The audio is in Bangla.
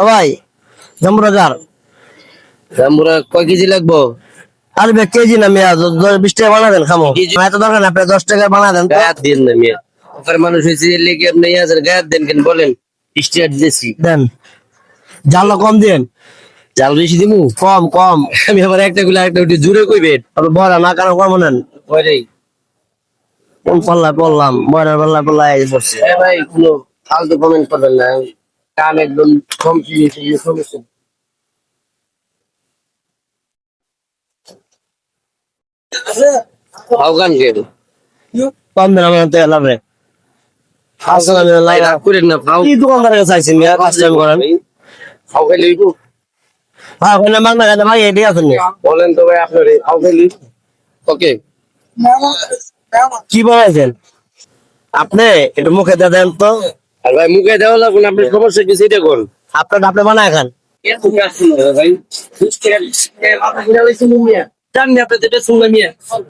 ভাই জাম্বুরা কার? জাম্বুরা কয় কেজি লাগবো? আর বে কেজি না মিয়া, 20 টাকা বানা দেন খামো। এত দরকার না, আপনি 10 টাকা বানা দেন তো। গায়াত দিন না মিয়া, ওখানে মানুষ হয়েছে লেগে আপনি গায়াত দেন কেন বলেন? 20 টাকা দিয়েছি। দেন, জাল কম দেন। চাল বেশি দিমু? কম কম। আমি আবার একটা গুলো একটা উঠে জুড়ে কইবেন। আপনি বড় না কারণ কম নেন। ওরে কোন পাল্লা পড়লাম, বড় পাল্লা পাল্লা এই পড়ছে। ভাই কোনো ফালতু কমেন্ট করবেন না, কান একদম সমস্যা। আফগান কে কম দেন আমার তো লাভে। আসলে আমি লাভ করেন না, ফাও কি দোকানদারের কাছে চাইছি মিয়া, কাজ টাইম করেন। ফাও খাইলে হইবো? হ্যাঁ ওখানে বাংলা গাছে ভাই এটি আছেন নি? বলেন তো ভাই আপনার ফাও খাইলে ওকে কি বানাইছেন আপনি? একটু মুখে দিয়ে দেন তো। আর ভাই মুখে দেওয়া লাগবে না, আপনার সমস্যা কি সেটা কোন? আপনার আপনি বানায় খান। ভাই জানি আপনার যেটা শুনলাম